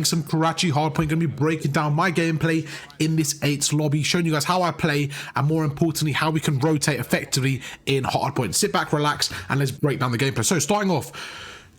some Karachi Hardpoint, going to be breaking down my gameplay in this 8th lobby, showing you guys how I play and more importantly how we can rotate effectively in Hardpoint. Sit back, relax, and let's break down the gameplay. So starting off,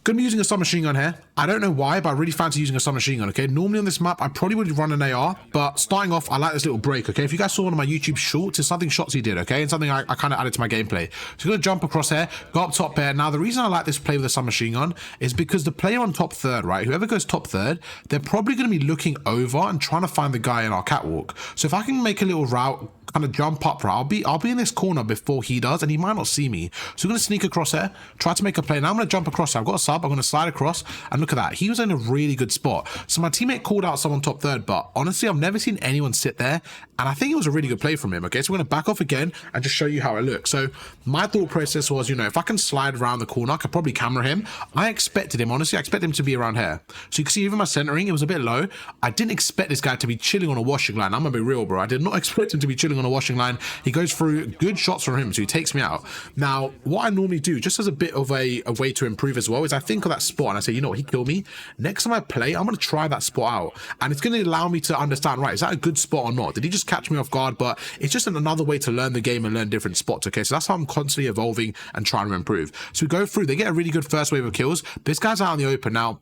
going to be using a submachine gun here. I don't know why, but I really fancy using a submachine gun, okay? Normally on this map, I probably would run an AR, but starting off, I like this little break, okay? If you guys saw one of my YouTube shorts, it's something Shotsy did, okay? And something I kind of added to my gameplay. So I'm going to jump across here, go up top here. Now, the reason I like this play with a submachine gun is because the player on top third, right? Whoever goes top third, they're probably going to be looking over and trying to find the guy in our catwalk. So if I can make a little route, kind of jump up, right? I'll be in this corner before he does, and he might not see me. So I'm going to sneak across here, try to make a play. Now I'm going to jump across here. I've got a sub. I'm going to slide across, and look at that. He was in a really good spot. So my teammate called out someone top third, but honestly, I've never seen anyone sit there, and I think it was a really good play from him, okay? So we're going to back off again and just show you how it looks. So my thought process was, you know, if I can slide around the corner, I could probably camera him. I expected him, honestly, I expected him to be around here. So you can see even my centering, it was a bit low. I didn't expect this guy to be chilling on a washing line. I'm going to be real, bro. I did not expect him to be chilling on a washing line. He goes through good shots from him, so he takes me out. Now, what I normally do, just as a bit of a way to improve as well, is I think of that spot and I say, you know what, he killed me. Next time I play, I'm going to try that spot out. And it's going to allow me to understand, right, is that a good spot or not? Did he just catch me off guard? But it's just another way to learn the game and learn different spots, okay? So that's how I'm constantly evolving and trying to improve. So we go through, they get a really good first wave of kills. This guy's out in the open now.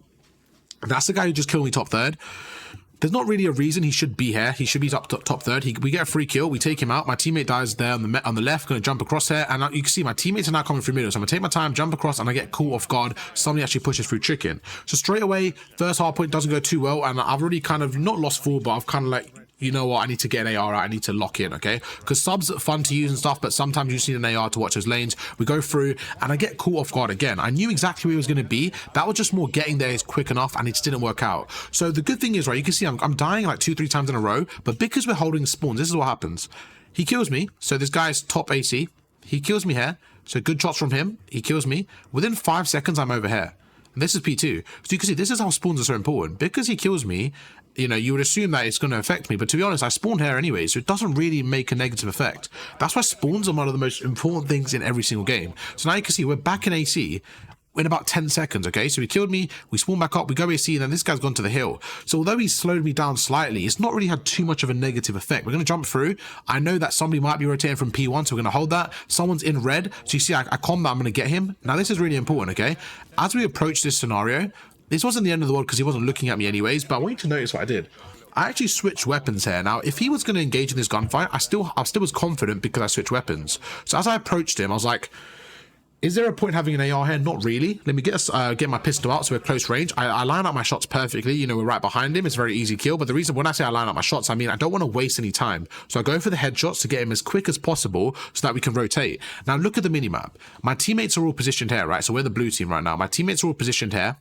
That's the guy who just killed me top third. There's not really a reason he should be here. He should be top third. We get a free kill. We take him out. My teammate dies there on the left. Going to jump across here. And you can see my teammates are now coming through middle. So I'm going to take my time, jump across, and I get caught off guard. Somebody actually pushes through chicken. So straight away, first hard point doesn't go too well. And I've already kind of not lost full, but I've kind of like, you know what, I need to get an AR out, I need to lock in, okay? Because subs are fun to use and stuff, but sometimes you just need an AR to watch those lanes. We go through, and I get caught off guard again. I knew exactly where he was going to be. That was just more getting there is quick enough, and it just didn't work out. So the good thing is, right, you can see I'm dying like 2-3 times in a row, but because we're holding spawns, this is what happens. He kills me, so this guy's top AC. He kills me here, so good shots from him. He kills me. Within 5 seconds, I'm over here. And this is P2. So you can see this is how spawns are so important. Because he kills me, you know, you would assume that it's going to affect me. But to be honest, I spawn here anyway, so it doesn't really make a negative effect. That's why spawns are one of the most important things in every single game. So now you can see we're back in AC in about 10 seconds, okay? So he killed me, we spawn back up, we go AC, and then this guy's gone to the hill. So although he slowed me down slightly, it's not really had too much of a negative effect. We're going to jump through. I know that somebody might be rotating from P1, so we're going to hold that. Someone's in red, so you see I combat, I'm going to get him. Now this is really important, okay? As we approach this scenario, this wasn't the end of the world because he wasn't looking at me anyways, but I want you to notice what I did. I actually switched weapons here. Now, if he was going to engage in this gunfight, I still was confident because I switched weapons. So as I approached him, I was like, is there a point having an AR here? Not really. Let me get my pistol out so we're close range. I line up my shots perfectly. You know, we're right behind him. It's a very easy kill. But the reason when I say I line up my shots, I mean, I don't want to waste any time. So I go for the headshots to get him as quick as possible so that we can rotate. Now, look at the minimap. My teammates are all positioned here, right? So we're the blue team right now. My teammates are all positioned here.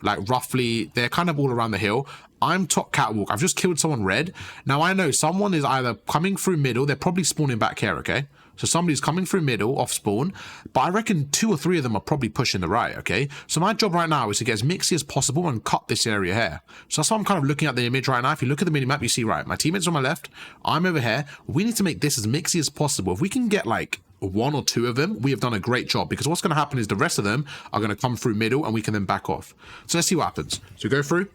Like roughly, they're kind of all around the hill. I'm top catwalk. I've just killed someone red. Now I know someone is either coming through middle. They're probably spawning back here, okay? So somebody's coming through middle off spawn, but I reckon 2 or 3 of them are probably pushing the right, okay? So my job right now is to get as mixy as possible and cut this area here. So that's why I'm kind of looking at the image right now. If you look at the minimap, you see, right, my teammates on my left, I'm over here. We need to make this as mixy as possible. If we can get like 1 or 2 of them, we have done a great job, because what's going to happen is the rest of them are going to come through middle and we can then back off. So let's see what happens. So we go through,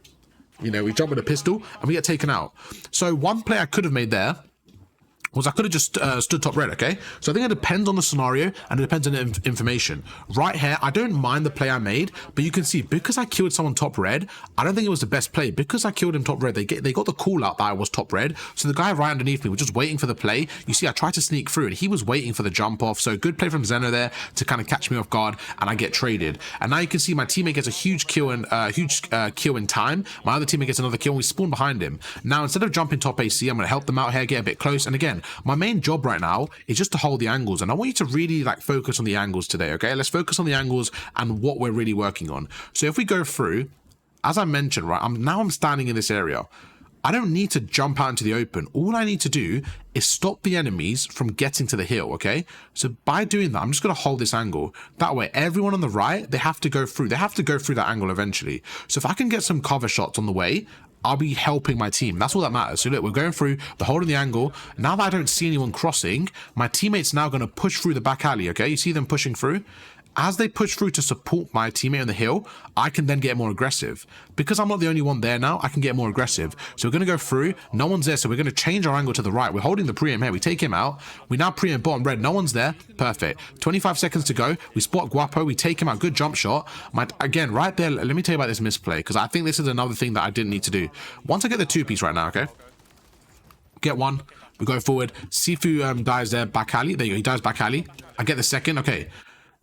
you know, we jump with a pistol and we get taken out. So one play I could have made there was I could have just stood top red, okay? So I think it depends on the scenario and it depends on the information. Right here, I don't mind the play I made, but you can see because I killed someone top red, I don't think it was the best play. Because I killed him top red, they got the call out that I was top red. So the guy right underneath me was just waiting for the play. You see, I tried to sneak through and he was waiting for the jump off. So good play from Zeno there to kind of catch me off guard, and I get traded. And now you can see my teammate gets a huge kill in time. My other teammate gets another kill and we spawn behind him. Now instead of jumping top AC, I'm going to help them out here, get a bit close. And again, my main job right now is just to hold the angles, and I want you to really like focus on the angles today, okay? Let's focus on the angles and what we're really working on. So if we go through, as I mentioned, right, I'm standing in this area. I don't need to jump out into the open. All I need to do is stop the enemies from getting to the hill, okay? So by doing that, I'm just going to hold this angle. That way, everyone on the right, they have to go through. They have to go through that angle eventually. So if I can get some cover shots on the way, I'll be helping my team. That's all that matters. So look, we're going through, we're holding the angle. Now that I don't see anyone crossing, my teammate's now going to push through the back alley, okay? You see them pushing through? as they push through to support my teammate on the hill, I can then get more aggressive. Because I'm not the only one there now, I can get more aggressive. So we're going to go through, no one's there, so we're going to change our angle to the right. We're holding the pre-aim here, we take him out, we now pre-aim bottom red, no one's there, perfect. 25 seconds to go, we spot Guapo, we take him out, good jump shot. Again, right there, let me tell you about this misplay, because I think this is another thing that I didn't need to do. Once I get the 2-piece right now, okay? Get one, we go forward, Sifu dies there, back alley, there you go, he dies back alley. I get the second, okay.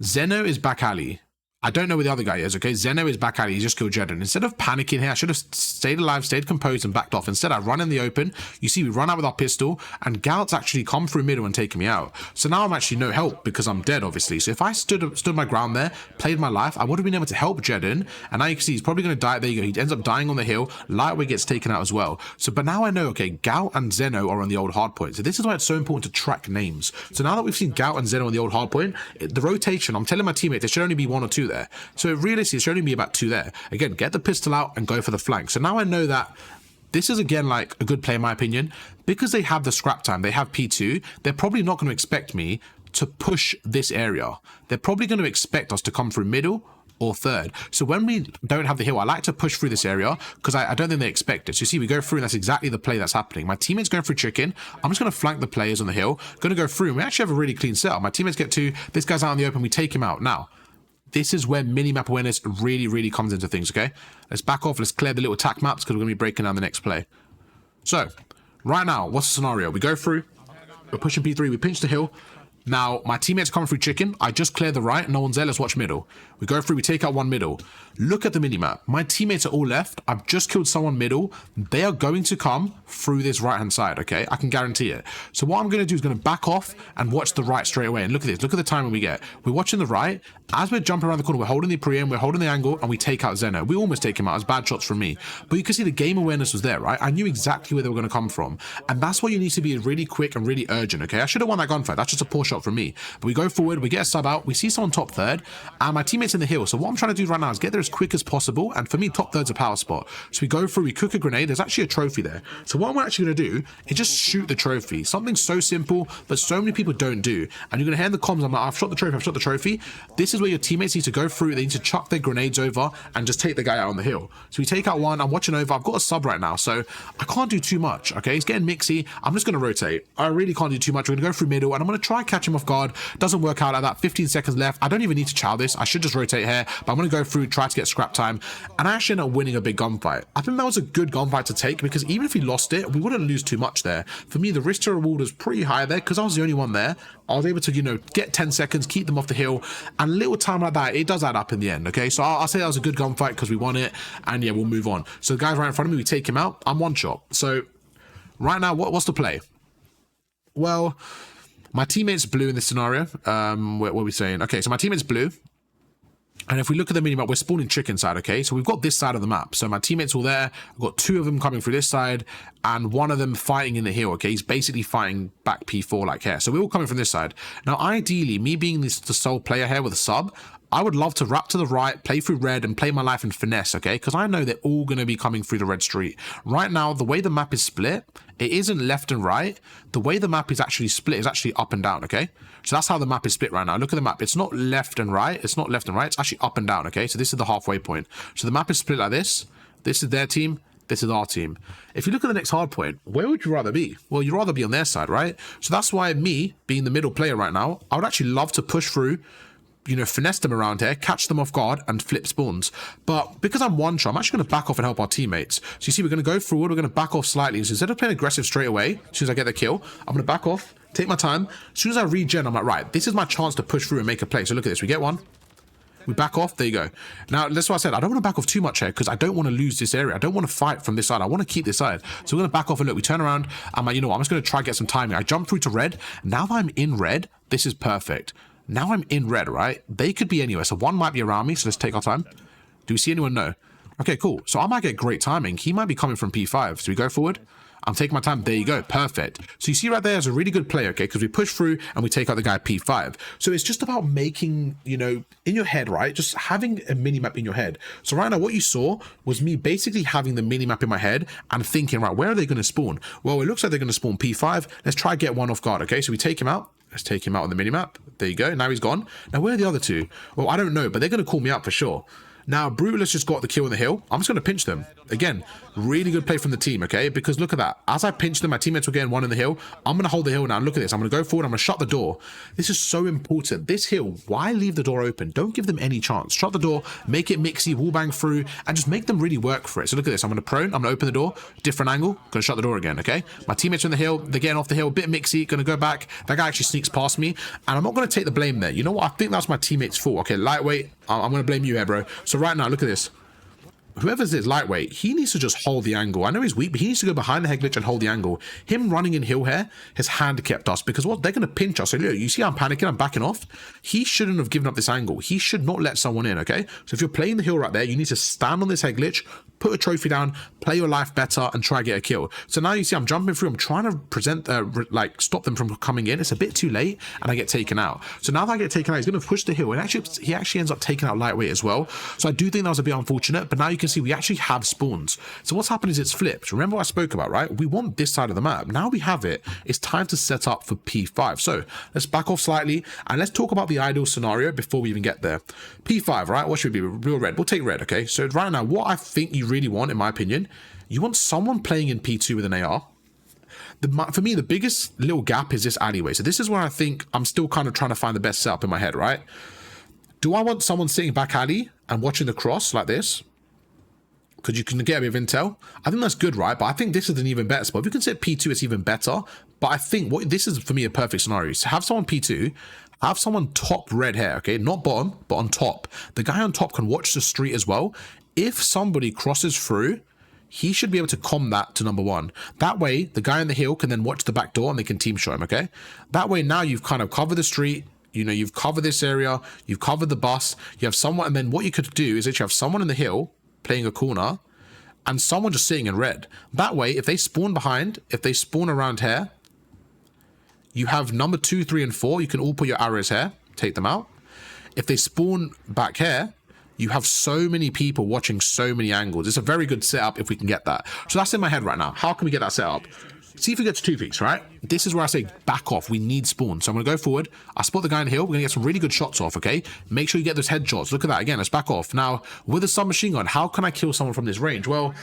Zeno is back alley. I don't know where the other guy is, okay? Zeno is back alley. He just killed Jedden. Instead of panicking here, I should have stayed alive, stayed composed, and backed off. Instead, I run in the open. You see, we run out with our pistol, and Galt's actually come through middle and taken me out. So now I'm actually no help because I'm dead, obviously. So if I stood my ground there, played my life, I would have been able to help Jedden. And now you can see he's probably going to die. There you go. He ends up dying on the hill. Lightweight gets taken out as well. So, but now I know, okay, Galt and Zeno are on the old hardpoint. So this is why it's so important to track names. So now that we've seen Galt and Zeno on the old hardpoint, the rotation, I'm telling my teammates there should only be 1 or 2 there. So realistically, there should only be about 2 there. Again, get the pistol out and go for the flank. So now I know that this is, again, like a good play in my opinion. Because they have the scrap time, they have P2, they're probably not going to expect me to push this area. They're probably going to expect us to come through middle or third. So when we don't have the hill, I like to push through this area because I don't think they expect it. So you see, we go through and that's exactly the play that's happening. My teammate's going through chicken. I'm just going to flank the players on the hill. Going to go through and we actually have a really clean setup. My teammates get 2. This guy's out in the open. We take him out. Now, this is where mini-map awareness really comes into things, okay? Let's back off. Let's clear the little attack maps because we're going to be breaking down the next play. So, right now, what's the scenario? We go through. We're pushing P3. We pinch the hill. Now, my teammates coming through chicken. I just cleared the right. No one's there. Let's watch middle. We go through. We take out one middle. Look at the minimap. My teammates are all left. I've just killed someone middle. They are going to come through this right-hand side, okay? I can guarantee it. So what I'm going to do is going to back off and watch the right straight away. And look at this. Look at the timing we get. We're watching the right. As we're jumping around the corner, we're holding the pre-aim, we're holding the angle, and we take out Zeno. We almost take him out. It's bad shots from me. But you can see the game awareness was there, right? I knew exactly where they were going to come from. And that's what you need to be really quick and really urgent, okay? I should have won that gunfight. That's just a poor shot from me. But we go forward, we get a sub out, we see someone top third, and my teammate's in the hill. So what I'm trying to do right now is get there as quick as possible. And for me, top third's a power spot. So we go through, we cook a grenade. There's actually a trophy there. So what I'm actually going to do is just shoot the trophy. Something so simple, but so many people don't do. And you're going to hear in the comms, I'm like, I've shot the trophy, I've shot the trophy. This is where your teammates need to go through, they need to chuck their grenades over and just take the guy out on the hill. So we take out one, I'm watching over, I've got a sub right now, so I can't do too much, okay? He's getting mixy, I'm just going to rotate. I really can't do too much. We're going to go through middle and I'm going to try and catch him off guard. Doesn't work out like that. 15 seconds left. I don't even need to chow this. I should just rotate here, but I'm going to go through, try to get scrap time, and I actually end up winning a big gunfight. I think that was a good gunfight to take because even if we lost it, we wouldn't lose too much there. For me, the risk to reward was pretty high there because I was the only one there. I was able to, you know, get 10 seconds, keep them off the hill, and a little time like that, it does add up in the end, okay? So I'll say that was a good gunfight because we won it, and yeah, we'll move on. So the guy's right in front of me, we take him out, I'm one shot. So right now, what's the play? Well, my teammate's blue in this scenario. What are we saying? Okay, so my teammate's blue. And if we look at the minimap, we're spawning chicken side, okay? So we've got this side of the map. So my teammates all there. I've got 2 of them coming through this side and one of them fighting in the hill, okay? He's basically fighting back P4 like here. So we're all coming from this side. Now, ideally, me being the sole player here with a sub, I would love to wrap to the right, play through red, and play my life in finesse, okay? Because I know they're all going to be coming through the red street. Right now, the way the map is split, it isn't left and right. The way the map is actually split is actually up and down, okay? So that's how the map is split right now. Look at the map. It's not left and right. It's not left and right. It's actually up and down, okay? So this is the halfway point. So the map is split like this. This is their team. This is our team. If you look at the next hard point, where would you rather be? Well, you'd rather be on their side, right? So that's why me, being the middle player right now, I would actually love to push through, you know, finesse them around here, catch them off guard, and flip spawns. But because I'm one shot, I'm actually going to back off and help our teammates. So you see, we're going to go forward, we're going to back off slightly. So instead of playing aggressive straight away, as soon as I get the kill, I'm going to back off, take my time. As soon as I regen, I'm like, right, this is my chance to push through and make a play. So look at this, we get one. We back off, there you go. Now, that's what I said, I don't want to back off too much here because I don't want to lose this area. I don't want to fight from this side. I want to keep this side. So we're going to back off and look, we turn around. I'm like, you know what, I'm just going to try and get some timing. I jump through to red. Now that I'm in red, this is perfect. Now I'm in red, right? They could be anywhere. So one might be around me. So let's take our time. Do we see anyone? No. Okay, cool. So I might get great timing. He might be coming from P5. So we go forward. I'm taking my time. There you go. Perfect. So you see right there is a really good play, okay? Because we push through and we take out the guy P5. So it's just about making, you know, in your head, right? Just having a mini map in your head. So right now what you saw was me basically having the mini map in my head and thinking, right, where are they going to spawn? Well, it looks like they're going to spawn P5. Let's try and get one off guard, okay? So we take him out. Let's take him out on the minimap. There you go. Now he's gone. Now, where are the other two? Well, I don't know, but they're going to call me out for sure. Now, Brutalist just got the kill on the hill. I'm just going to pinch them. Again, really good play from the team, okay? Because look at that. As I pinch them, my teammates were getting one in the hill. I'm going to hold the hill now. Look at this. I'm going to go forward. I'm going to shut the door. This is so important. This hill, why leave the door open? Don't give them any chance. Shut the door, make it mixy, wallbang through, and just make them really work for it. So look at this. I'm going to prone. I'm going to open the door. Different angle. Going to shut the door again, okay? My teammates are on the hill. They're getting off the hill. Bit mixy. Going to go back. That guy actually sneaks past me, and I'm not going to take the blame there. You know what? I think that's my teammate's fault. Okay, lightweight. I'm going to blame you here, bro. So right now, look at this. Whoever's this lightweight, he needs to just hold the angle. I know he's weak, but he needs to go behind the head glitch and hold the angle. Him running in hill here has handicapped us because what they're going to pinch us. So look, you see I'm panicking, I'm backing off. He shouldn't have given up this angle. He should not let someone in, okay? So if you're playing the hill right there, you need to stand on this head glitch, put a trophy down, play your life better, and try to get a kill. So now you see I'm jumping through, I'm trying to present, like stop them from coming in. It's a bit too late, and I get taken out. So now that I get taken out, he's going to push the hill, and actually he actually ends up taking out lightweight as well. So I do think that was a bit unfortunate, but now you can see we actually have spawns. So what's happened is it's flipped. Remember what I spoke about, right? We want this side of the map. Now we have it. It's time to set up for P5. So let's back off slightly, and let's talk about the ideal scenario before we even get there. P5, right? What should we be? Real red. We'll take red, okay? So right now, what I think you really want, in my opinion, you want someone playing in P2 with an AR. For me, the biggest little gap is this alleyway. So this is where I think I'm still kind of trying to find the best setup in my head, right? Do I want someone sitting back alley and watching the cross like this? Because you can get a bit of intel. I think that's good, right? But I think this is an even better spot. If you can sit P2, it's even better. But I think this is, for me, a perfect scenario. So have someone P2, have someone top red hair, okay? Not bottom, but on top. The guy on top can watch the street as well. If somebody crosses through, he should be able to comm that to number one. That way, the guy on the hill can then watch the back door and they can team show him, okay? That way, now you've kind of covered the street. You know, you've covered this area. You've covered the bus. You have someone, and then what you could do is actually have someone in the hill playing a corner and someone just sitting in red. That way, if they spawn behind, if they spawn around here, you have number 2, 3, and 4. You can all put your arrows here, take them out. If they spawn back here, you have so many people watching so many angles. It's a very good setup if we can get that. So that's in my head right now. How can we get that set up? See if we get to 2 peaks, right? This is where I say back off. We need spawn. So I'm going to go forward. I spot the guy in the hill. We're going to get some really good shots off, okay? Make sure you get those headshots. Look at that. Again, let's back off. Now, with a submachine gun, how can I kill someone from this range? Well,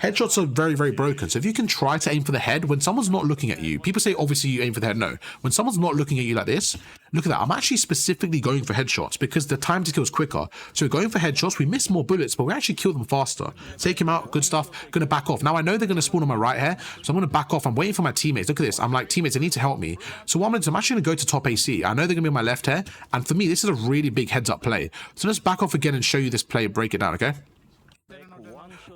headshots are very, very broken. So if you can try to aim for the head when someone's not looking at you, people say, obviously, you aim for the head. No. When someone's not looking at you like this, look at that. I'm actually specifically going for headshots because the time to kill is quicker. So we're going for headshots. We miss more bullets, but we actually kill them faster. Take him out. Good stuff. Going to back off. Now, I know they're going to spawn on my right here, so I'm going to back off. I'm waiting for my teammates. Look at this. I'm like, teammates, they need to help me. So what I'm going to do, I'm actually going to go to top AC. I know they're going to be on my left here. And for me, this is a really big heads-up play. So let's back off again and show you this play. Break it down, okay?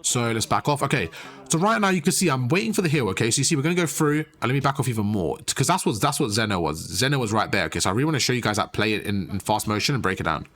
So let's back off. Okay, so right now you can see I'm waiting for the hill. Okay, so you see we're going to go through, and let me back off even more because that's what Zeno was. Zeno was right there. Okay, so I really want to show you guys that play it in fast motion and break it down.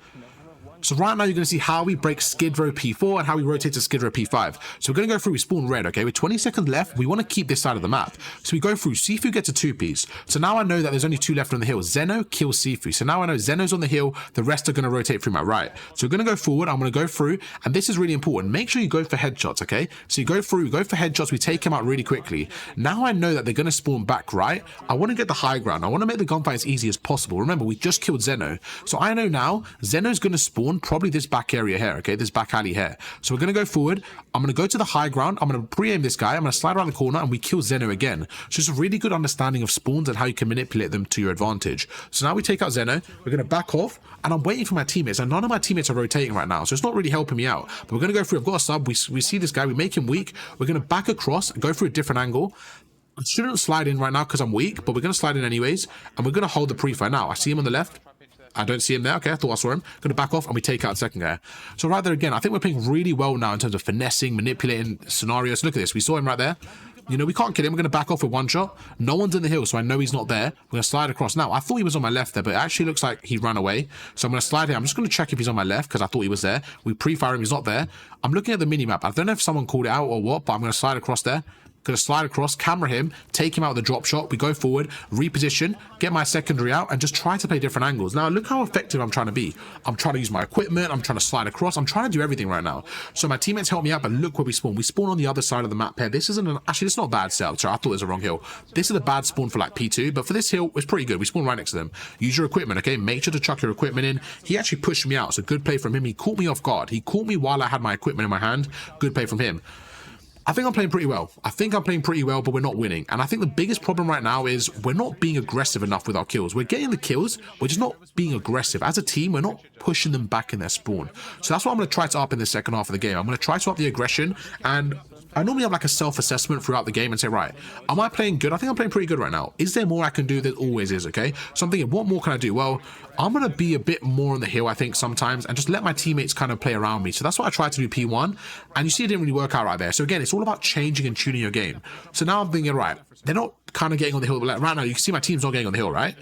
So right now you're going to see how we break Skid Row P4 and how we rotate to Skid Row P5. So we're going to go through, we spawn red, okay? With 20 seconds left, we want to keep this side of the map. So we go through, Sifu gets a 2-piece. So now I know that there's only 2 left on the hill. Zeno kills Sifu. So now I know Zeno's on the hill, the rest are going to rotate through my right. So we're going to go forward, I'm going to go through, and this is really important. Make sure you go for headshots, okay? So you go through, go for headshots, we take him out really quickly. Now I know that they're going to spawn back right. I want to get the high ground. I want to make the gunfight as easy as possible. Remember, we just killed Zeno. So I know now Zeno's going to spawn probably this back area here, okay, this back alley here. So we're going to go forward. I'm going to go to the high ground. I'm going to pre-aim this guy. I'm going to slide around the corner and we kill Zeno again. So it's a really good understanding of spawns and how you can manipulate them to your advantage. So now we take out Zeno. We're going to back off and I'm waiting for my teammates, and none of my teammates are rotating right now, so it's not really helping me out. But we're going to go through. I've got a sub. We see this guy. We make him weak. We're going to back across and go through a different angle. I shouldn't slide in right now because I'm weak, but we're going to slide in anyways, and we're going to hold the pre-fire. Now I see him on the left. I don't see him there. Okay, I thought I saw him. Going to back off and we take out the second guy. So right there again, I think we're playing really well now in terms of finessing, manipulating scenarios. Look at this. We saw him right there. You know, we can't kill him. We're going to back off with one shot. No one's in the hill, so I know he's not there. We're going to slide across. Now, I thought he was on my left there, but it actually looks like he ran away. So I'm going to slide here. I'm just going to check if he's on my left because I thought he was there. We pre-fire him. He's not there. I'm looking at the mini-map. I don't know if someone called it out or what, but I'm going to slide across there. Gonna slide across, camera him, take him out with the drop shot. We go forward, reposition, get my secondary out, and just try to play different angles. Now, look how effective I'm trying to be. I'm trying to use my equipment. I'm trying to slide across. I'm trying to do everything right now. So my teammates help me out, but look where we spawn. We spawn on the other side of the map here. This isn't actually, it's not a bad setup. Sorry, I thought it was a wrong hill. This is a bad spawn for like P2, but for this hill, it's pretty good. We spawn right next to them. Use your equipment, okay? Make sure to chuck your equipment in. He actually pushed me out, so good play from him. He caught me off guard. He caught me while I had my equipment in my hand. Good play from him. I think I'm playing pretty well. But we're not winning. And I think the biggest problem right now is we're not being aggressive enough with our kills. We're getting the kills, we're just not being aggressive. As a team, we're not pushing them back in their spawn. So that's what I'm going to try to up in the second half of the game. I'm going to try to up the aggression, and I normally have like a self-assessment throughout the game and say, right, am I playing good? I think I'm playing pretty good right now. Is there more I can do? There always is, okay? So I'm thinking, what more can I do? Well, I'm going to be a bit more on the hill, I think, sometimes, and just let my teammates kind of play around me. So that's what I tried to do P1, and you see it didn't really work out right there. So again, it's all about changing and tuning your game. So now I'm thinking, right, they're not kind of getting on the hill. But like right now, you can see my team's not getting on the hill, right?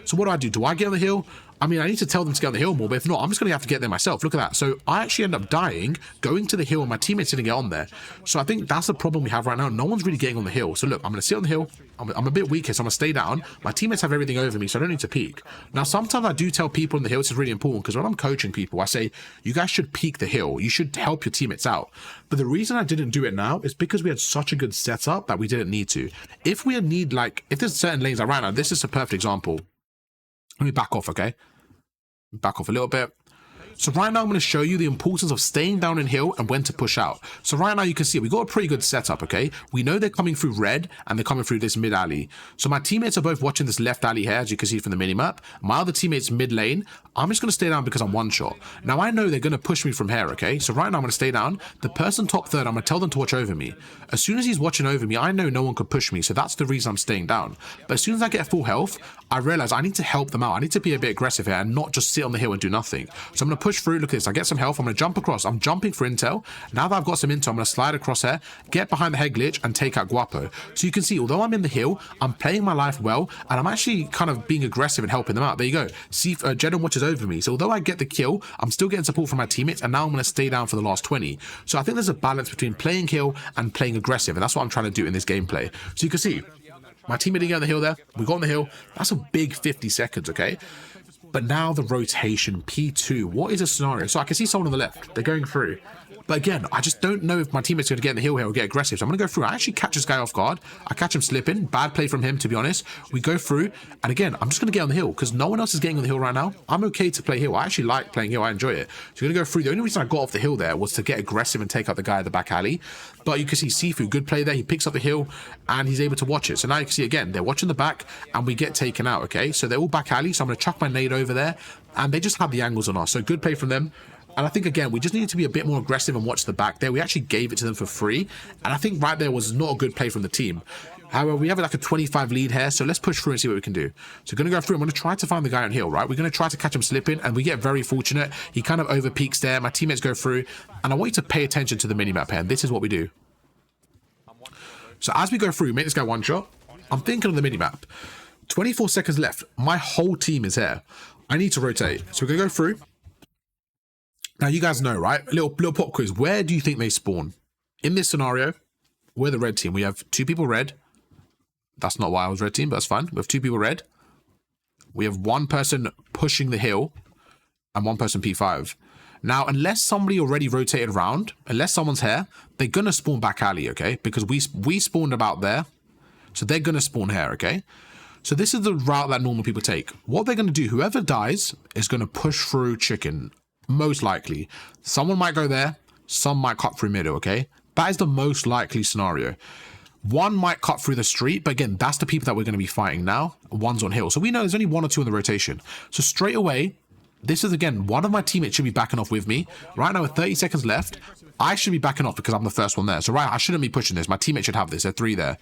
So what do? Do I get on the hill? I mean, I need to tell them to get on the hill more, but if not, I'm just going to have to get there myself. Look at that. So I actually end up dying, going to the hill, and my teammates didn't get on there. So I think that's the problem we have right now. No one's really getting on the hill. So look, I'm going to sit on the hill. I'm a bit weak here, so I'm going to stay down. My teammates have everything over me, so I don't need to peek. Now, sometimes I do tell people on the hill, this is really important, because when I'm coaching people, I say, you guys should peek the hill. You should help your teammates out. But the reason I didn't do it now is because we had such a good setup that we didn't need to. If we need, like, if there's certain lanes, like right now, this is a perfect example. Let me back off, okay? Back off a little bit. So right now I'm going to show you the importance of staying down in hill and when to push out. So right now you can see we got a pretty good setup, okay? We know they're coming through red and they're coming through this mid alley. So my teammates are both watching this left alley here, as you can see from the minimap. My other teammates mid lane. I'm just going to stay down because I'm one shot. Now I know they're going to push me from here, okay? So right now I'm going to stay down. The person top third, I'm going to tell them to watch over me. As soon as he's watching over me, I know no one could push me. So that's the reason I'm staying down. But as soon as I get full health, I realize I need to help them out. I need to be a bit aggressive here and not just sit on the hill and do nothing. So I'm going to push through. Look at this. I get some health. I'm going to jump across. I'm jumping for intel. Now that I've got some intel, I'm going to slide across here, get behind the head glitch, and take out Guapo. So you can see, although I'm in the hill, I'm playing my life well, and I'm actually kind of being aggressive and helping them out. There you go. See, Jedon watches over me. So although I get the kill, I'm still getting support from my teammates, and now I'm going to stay down for the last 20. So I think there's a balance between playing hill and playing aggressive, and that's what I'm trying to do in this gameplay. So you can see, my teammate didn't get on the hill there. We got on the hill. That's a big 50 seconds, okay? But now the rotation, P2. What is a scenario? So I can see someone on the left. They're going through. But again, I just don't know if my teammate's going to get in the hill here or get aggressive. So I'm going to go through. I actually catch this guy off guard. I catch him slipping. Bad play from him, to be honest. We go through. And again, I'm just going to get on the hill because no one else is getting on the hill right now. I'm okay to play hill. I actually like playing hill. I enjoy it. So we're going to go through. The only reason I got off the hill there was to get aggressive and take out the guy at the back alley. But you can see Sifu, good play there. He picks up the hill and he's able to watch it. So now you can see again, they're watching the back and we get taken out, okay? So they're all back alley. So I'm going to chuck my nade over there and they just have the angles on us. So good play from them. And I think, again, we just need to be a bit more aggressive and watch the back there. We actually gave it to them for free. And I think right there was not a good play from the team. However, we have like a 25 lead here. So let's push through and see what we can do. So we're going to go through. I'm going to try to find the guy on hill, right? We're going to try to catch him slipping. And we get very fortunate. He kind of over peaks there. My teammates go through. And I want you to pay attention to the minimap here. And this is what we do. So as we go through, make this guy one shot. I'm thinking of the minimap. 24 seconds left. My whole team is here. I need to rotate. So we're going to go through. Now, you guys know, right? A little pop quiz. Where do you think they spawn? In this scenario, we're the red team. We have 2 people red. That's not why I was red team, but that's fine. We have 2 people red. We have 1 person pushing the hill and 1 person P5. Now, unless somebody already rotated around, unless someone's here, they're going to spawn back alley, okay? Because we spawned about there. So they're going to spawn here, okay? So this is the route that normal people take. What they're going to do, whoever dies is going to push through chicken. Most likely. Someone might go there. Some might cut through middle, okay? That is the most likely scenario. 1 might cut through the street, but again, that's the people that we're going to be fighting now. 1's on hill. So we know there's only 1 or 2 in the rotation. So straight away, this is, again, one of my teammates should be backing off with me. Right now, with 30 seconds left, I should be backing off because I'm the first one there. So right, I shouldn't be pushing this. My teammate should have this. There are 3 there.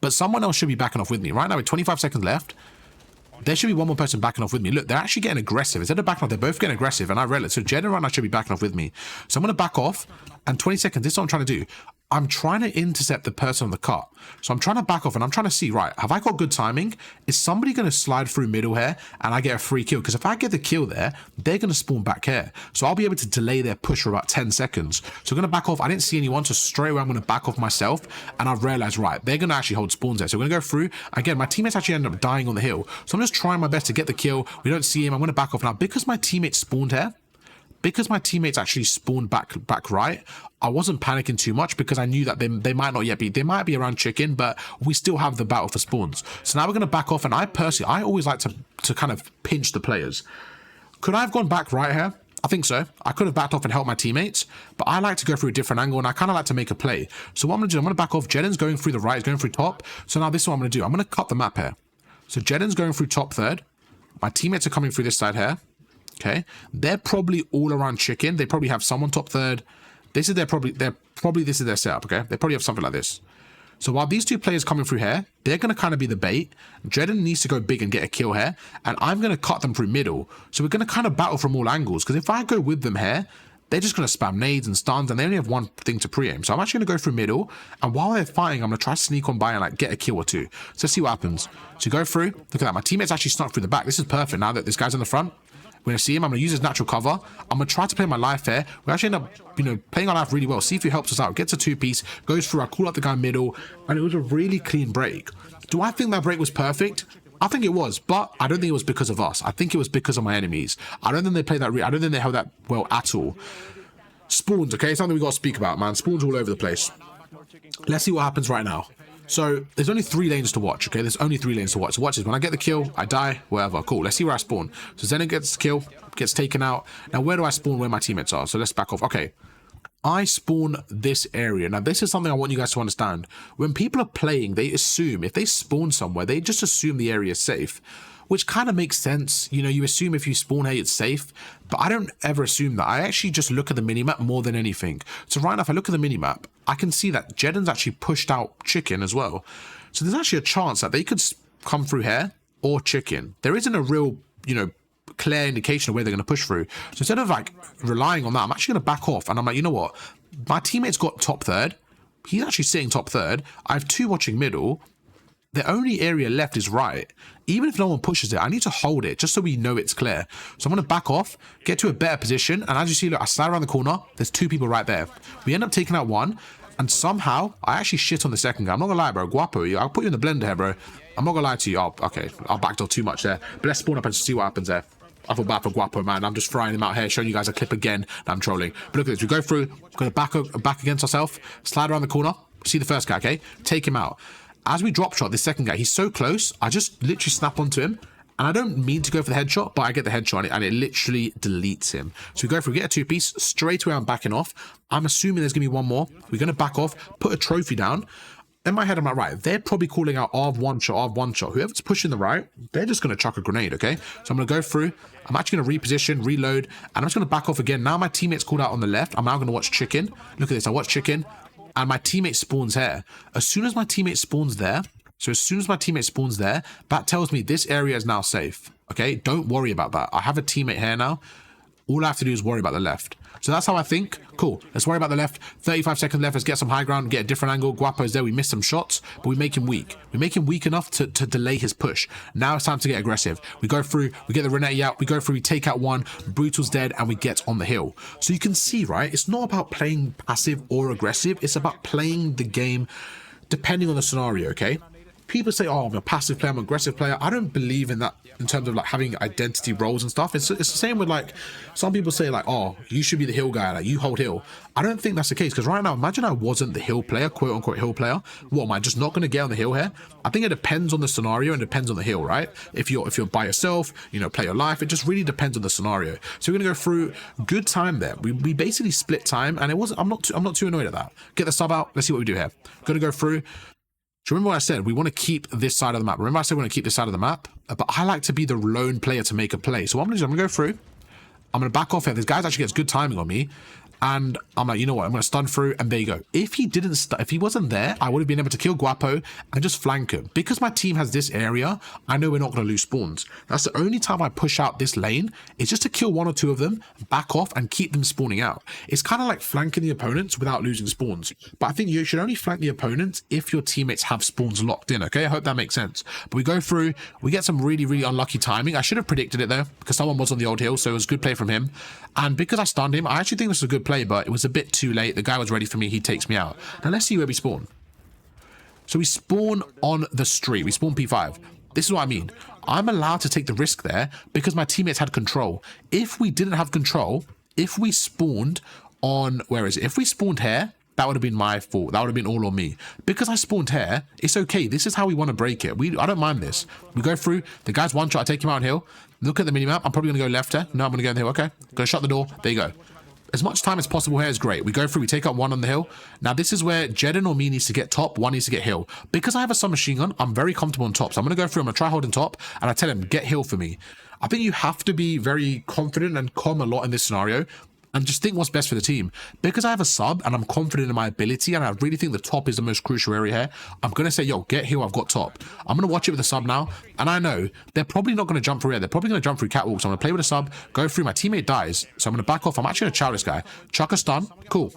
But someone else should be backing off with me. Right now, with 25 seconds left, there should be 1 more person backing off with me. Look, they're actually getting aggressive. Instead of backing off, they're both getting aggressive. And I read it. So Jedon right now should be backing off with me. So I'm going to back off. And 20 seconds, this is what I'm trying to do. I'm trying to intercept the person on the cut. So I'm trying to back off and I'm trying to see, right, have I got good timing? Is somebody going to slide through middle here and I get a free kill? Because if I get the kill there, they're going to spawn back here. So I'll be able to delay their push for about 10 seconds. So I'm going to back off. I didn't see anyone, so straight away I'm going to back off myself. And I've realized, right, they're going to actually hold spawns there. So we're going to go through. Again, my teammates actually end up dying on the hill. So I'm just trying my best to get the kill. We don't see him. I'm going to back off now. Because my teammates spawned here, because my teammates actually spawned back right, I wasn't panicking too much because I knew that they might not yet be, they might be around chicken, but we still have the battle for spawns. So now we're going to back off, and I always like to kind of pinch the players. Could I have gone back right here? I think so. I could have backed off and helped my teammates, but I like to go through a different angle, and I kind of like to make a play. So what I'm going to do, I'm going to back off. Jedin's going through the right, he's going through top. So now this is what I'm going to do. I'm going to cut the map here. So Jedin's going through top third. My teammates are coming through this side here. Okay, they're probably all around chicken. They probably have someone top third. This is this is their setup. Okay, they probably have something like this. So while these two players coming through here, they're going to kind of be the bait. Jedin needs to go big and get a kill here, and I'm going to cut them through middle. So we're going to kind of battle from all angles, because if I go with them here, they're just going to spam nades and stuns, and they only have one thing to pre-aim. So I'm actually going to go through middle, and while they're fighting, I'm going to try to sneak on by and like get a kill or two. So let's see what happens. So go through. Look at that. My teammates actually snuck through the back. This is perfect now that this guy's in the front. We're going to see him. I'm going to use his natural cover. I'm going to try to play my life here. We actually end up, playing our life really well. See if he helps us out. Gets a two-piece, goes through. I call out the guy middle, and it was a really clean break. Do I think that break was perfect? I think it was, but I don't think it was because of us. I think it was because of my enemies. I don't think they played that. I don't think they held that well at all. Spawns, okay? Something we got to speak about, man. Spawns all over the place. Let's see what happens right now. So there's only 3 lanes to watch, okay? There's only 3 lanes to watch. So watch this. When I get the kill, I die, whatever. Cool. Let's see where I spawn. So Zenit gets the kill, gets taken out. Now, where do I spawn where my teammates are? So let's back off. Okay. I spawn this area. Now, this is something I want you guys to understand. When people are playing, they assume, if they spawn somewhere, they just assume the area is safe, which kind of makes sense. You assume if you spawn here, it's safe, but I don't ever assume that. I actually just look at the minimap more than anything. So right now, if I look at the minimap, I can see that Jedin's actually pushed out chicken as well. So there's actually a chance that they could come through here or chicken. There isn't a real, clear indication of where they're going to push through. So instead of like relying on that, I'm actually going to back off. And I'm like, you know what? My teammate's got top third. He's actually sitting top third. I have 2 watching middle. The only area left is right. Even if no one pushes it, I need to hold it just so we know it's clear. So I'm going to back off, get to a better position. And as you see, look, I slide around the corner. There's 2 people right there. We end up taking out one. And somehow, I actually shit on the second guy. I'm not going to lie, bro. Guapo, I'll put you in the blender here, bro. I'm not going to lie to you. Oh, okay. I'll back off too much there. But let's spawn up and see what happens there. I feel bad for Guapo, man. I'm just frying him out here, showing you guys a clip again. I'm trolling. But look at this. We go through. We're going to back against ourselves. Slide around the corner. See the first guy, okay? Take him out. As we drop shot this second guy, he's so close, I just literally snap onto him. And I don't mean to go for the headshot, but I get the headshot and it literally deletes him. So we go through, get a 2-piece, straight away I'm backing off. I'm assuming there's going to be one more. We're going to back off, put a trophy down. In my head, I'm like, right, they're probably calling out ARV one shot. Whoever's pushing the right, they're just going to chuck a grenade, okay? So I'm going to go through. I'm actually going to reposition, reload, and I'm just going to back off again. Now my teammate's called out on the left. I'm now going to watch chicken. Look at this. I watch chicken. And my teammate spawns here. As soon as my teammate spawns there, that tells me this area is now safe. Okay, don't worry about that. I have a teammate here now. All I have to do is worry about the left. So that's how I think. Cool. Let's worry about the left. 35 seconds left. Let's get some high ground, get a different angle. Guapo's there. We missed some shots, but we make him weak. We make him weak enough to delay his push. Now it's time to get aggressive. We go through. We get the Renetti out. We go through. We take out one. Brutal's dead, and we get on the hill. So you can see, right? It's not about playing passive or aggressive. It's about playing the game depending on the scenario, okay? People say, oh, I'm a passive player, I'm an aggressive player. I don't believe in that in terms of like having identity roles and stuff. It's the same with like, some people say like, oh, you should be the hill guy, like you hold hill. I don't think that's the case, because right now, imagine I wasn't the hill player, quote unquote hill player. What, am I just not going to get on the hill here? I think it depends on the scenario and depends on the hill, right? If you're by yourself, play your life, it just really depends on the scenario. So we're going to go through good time there. We basically split time, and I'm not too annoyed at that. Get the sub out. Let's see what we do here. Going to go through. So remember what I said, we want to keep this side of the map. Remember I said we want to keep this side of the map? But I like to be the lone player to make a play. So what I'm going to do, I'm going to go through. I'm going to back off here. This guy actually gets good timing on me. And I'm like, you know what? I'm going to stun through, and there you go. If he wasn't there, I would have been able to kill Guapo and just flank him. Because my team has this area, I know we're not going to lose spawns. That's the only time I push out this lane, is just to kill 1 or 2 of them, back off, and keep them spawning out. It's kind of like flanking the opponents without losing spawns. But I think you should only flank the opponents if your teammates have spawns locked in, okay? I hope that makes sense. But we go through, we get some really, really unlucky timing. I should have predicted it though, because someone was on the old hill, so it was a good play from him. And because I stunned him, I actually think this was a good play, but it was a bit too late. The guy was ready for me, he takes me out. Now let's see where we spawn. So we spawn on the street, we spawn P5. This is what I mean. I'm allowed to take the risk there because my teammates had control. If we didn't have control, if we spawned on, where is it? If we spawned here, that would have been my fault. That would have been all on me. Because I spawned here, it's okay. This is how we want to break it. I don't mind this. We go through, the guy's one shot, I take him out on hill. Look at the minimap. I'm probably going to go left here. No, I'm going to go in the hill. Okay. Going to shut the door. There you go. As much time as possible here is great. We go through, we take up 1 on the hill. Now this is where Jeden or me needs to get top, 1 needs to get hill. Because I have a submachine gun, I'm very comfortable on top. So I'm going to go through, I'm going to try holding top, and I tell him, get hill for me. I think you have to be very confident and calm a lot in this scenario, and just think what's best for the team. Because I have a sub and I'm confident in my ability, and I really think the top is the most crucial area here, I'm going to say, yo, get hill, I've got top. I'm going to watch it with the sub now, and I know they're probably not going to jump through here. They're probably going to jump through catwalks. So I'm going to play with a sub, go through, my teammate dies, so I'm going to back off. I'm actually going to chow this guy. Chuck a stun, cool.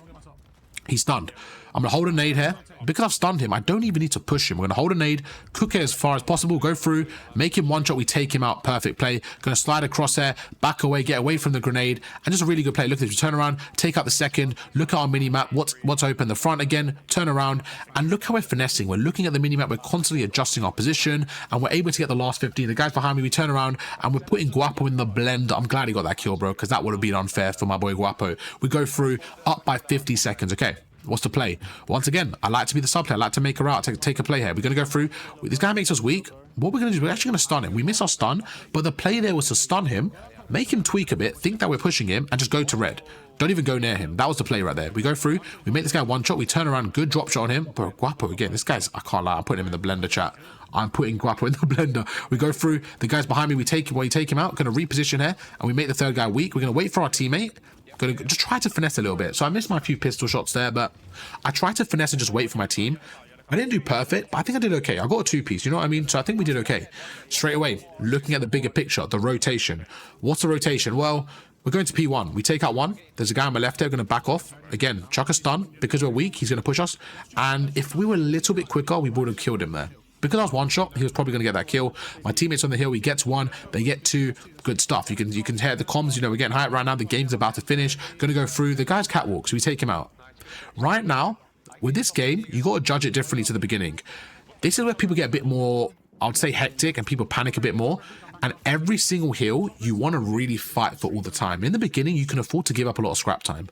He's stunned. I'm going to hold a nade here. Because I've stunned him, I don't even need to push him. We're going to hold a nade, cook it as far as possible, go through, make him one shot, we take him out. Perfect play. Going to slide across there, back away, get away from the grenade, and just a really good play. Look at this. We turn around, take out the second, look at our mini-map, what's open, the front again, turn around, and look how we're finessing. We're looking at the mini-map, we're constantly adjusting our position, and we're able to get the last 15. The guys behind me, we turn around, and we're putting Guapo in the blender. I'm glad he got that kill, bro, because that would have been unfair for my boy Guapo. We go through, up by 50 seconds, okay. What's the play? Once again, I like to be the sub player. I like to make her out, take a play here. We're going to go through. This guy makes us weak. What we're going to do is we're actually going to stun him. We miss our stun, but the play there was to stun him, make him tweak a bit, think that we're pushing him, and just go to red. Don't even go near him. That was the play right there. We go through. We make this guy one shot. We turn around. Good drop shot on him. Bro, Guapo again. This guy's, I can't lie. I'm putting him in the blender, chat. I'm putting Guapo in the blender. We go through. The guys behind me, we take him out. Going to reposition here, and we make the third guy weak. We're going to wait for our teammate. Gonna just try to finesse a little bit. So I missed my few pistol shots there, but I tried to finesse and just wait for my team. I didn't do perfect, but I think I did okay. I got a 2-piece, you know what I mean? So I think we did okay. Straight away, looking at the bigger picture, the rotation. What's the rotation? Well, we're going to P1. We take out 1. There's a guy on my left there going to back off. Again, chuck a stun. Because we're weak, he's going to push us. And if we were a little bit quicker, we would have killed him there. Because I was one shot, he was probably going to get that kill. My teammates on the hill, he gets 1, they get 2. Good stuff. You can hear the comms, you know, we're getting hyped right now. The game's about to finish. Going to go through. The guy's catwalk, so we take him out. Right now, with this game, you got to judge it differently to the beginning. This is where people get a bit more, I would say, hectic, and people panic a bit more. And every single hill, you want to really fight for all the time. In the beginning, you can afford to give up a lot of scrap time.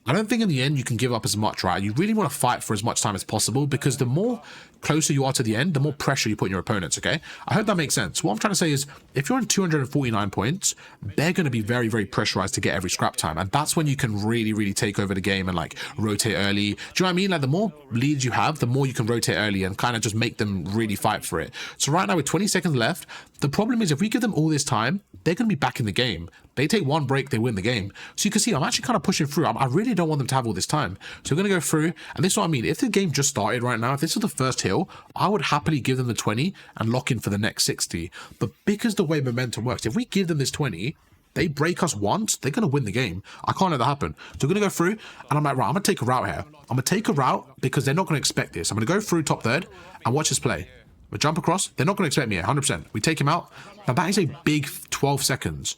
I don't think in the end you can give up as much, right? You really want to fight for as much time as possible, because the more closer you are to the end, the more pressure you put on your opponents, okay? I hope that makes sense. What I'm trying to say is, if you're on 249 points, they're going to be very, very pressurized to get every scrap time. And that's when you can really, really take over the game and like rotate early. Do you know what I mean? Like the more leads you have, the more you can rotate early and kind of just make them really fight for it. So right now with 20 seconds left, the problem is if we give them all this time, they're going to be back in the game. They take one break, they win the game. So you can see I'm actually kind of pushing through. I really don't want them to have all this time. So we're going to go through, and this is what I mean. If the game just started right now, if this is the first hill, I would happily give them the 20 and lock in for the next 60. But because the way momentum works, if we give them this 20, they break us once, they're going to win the game. I can't let that happen. So we're going to go through, and I'm like, right, I'm going to take a route here. I'm going to take a route because they're not going to expect this. I'm going to go through top third and watch this play. We jump across. They're not going to expect me here, 100%. We take him out. Now, that is a big 12 seconds.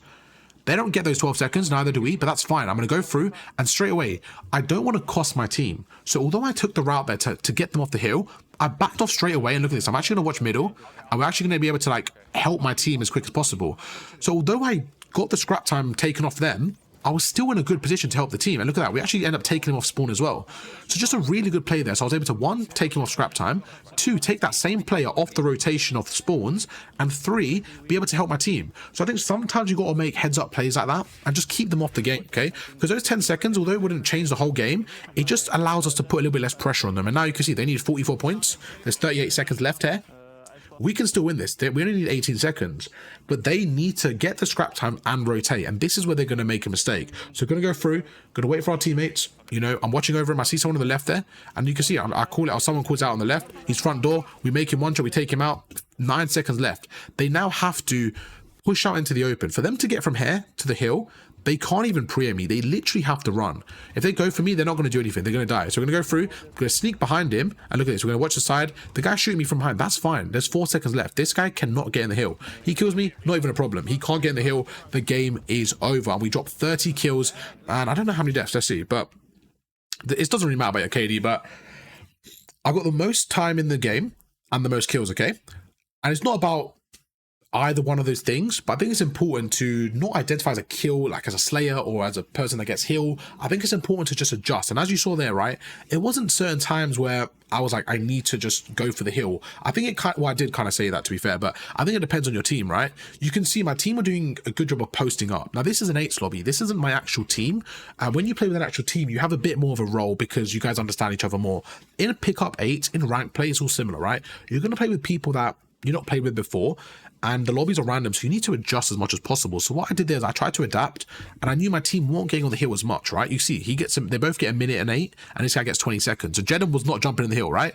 They don't get those 12 seconds, neither do we, but that's fine. I'm going to go through, and straight away, I don't want to cost my team. So although I took the route there to get them off the hill, I backed off straight away, and look at this. I'm actually going to watch middle, and we're actually going to be able to like help my team as quick as possible. So although I got the scrap time taken off them, I was still in a good position to help the team. And look at that, we actually end up taking him off spawn as well. So just a really good play there. So I was able to, 1, take him off scrap time, 2, take that same player off the rotation of spawns, and 3, be able to help my team. So I think sometimes you got to make heads up plays like that and just keep them off the game, okay? Because those 10 seconds, although it wouldn't change the whole game, it just allows us to put a little bit less pressure on them. And now you can see they need 44 points. There's 38 seconds left here. we can still win this. We only need 18 seconds, but they need to get the scrap time and rotate. And this is where they're going to make a mistake. So we're going to go through, going to wait for our teammates. You know, I'm watching over him. I see someone on the left there, and you can see I call it, or someone calls out on the left. He's front door. We make him one shot. We take him out. 9 seconds left. They now have to push out into the open. For them to get from here to the hill, they can't even pre-aim me. They literally have to run. If they go for me, they're not going to do anything. They're going to die. So we're going to go through. We're going to sneak behind him. And look at this. We're going to watch the side. The guy shooting me from behind. That's fine. There's 4 seconds left. This guy cannot get in the hill. He kills me. Not even a problem. He can't get in the hill. The game is over. And we dropped 30 kills. And I don't know how many deaths. Let's see. But it doesn't really matter about your KD. But I got the most time in the game and the most kills, okay? And it's not about either one of those things, but I think it's important to not identify as a kill, like as a slayer or as a person that gets healed. I think it's important to just adjust. And as you saw there, right, it wasn't certain times where I was like, I need to just go for the hill. I think it kind of, well, I did kind of say that, to be fair, but I think it depends on your team, right? You can see my team are doing a good job of posting up. Now, this is an 8s lobby. This isn't my actual team. When you play with an actual team, you have a bit more of a role because you guys understand each other more. In a pickup 8, in rank play, it's all similar, right? You're going to play with people that you're not played with before, and the lobbies are random, so you need to adjust as much as possible. So what I did there is I tried to adapt, and I knew my team weren't getting on the hill as much, right? You see, they both get 1 minute and 8, and this guy gets 20 seconds. So Jeddah was not jumping in the hill, right?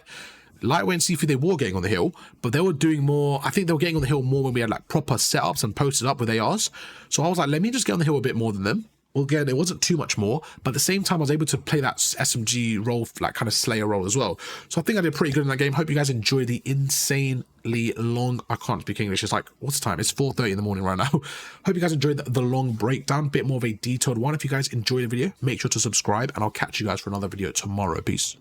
Lightweight and Seafood, they were getting on the hill, but they were doing more. I think they were getting on the hill more when we had like proper setups and posted up with ARs. So I was like, let me just get on the hill a bit more than them. Well, again, it wasn't too much more, but at the same time, I was able to play that SMG role, like kind of Slayer role as well. So I think I did pretty good in that game. Hope you guys enjoy the insanely long, I can't speak English. It's like, what's the time? It's 4:30 in the morning right now. Hope you guys enjoyed the long breakdown, bit more of a detailed one. If you guys enjoyed the video, make sure to subscribe, and I'll catch you guys for another video tomorrow. Peace.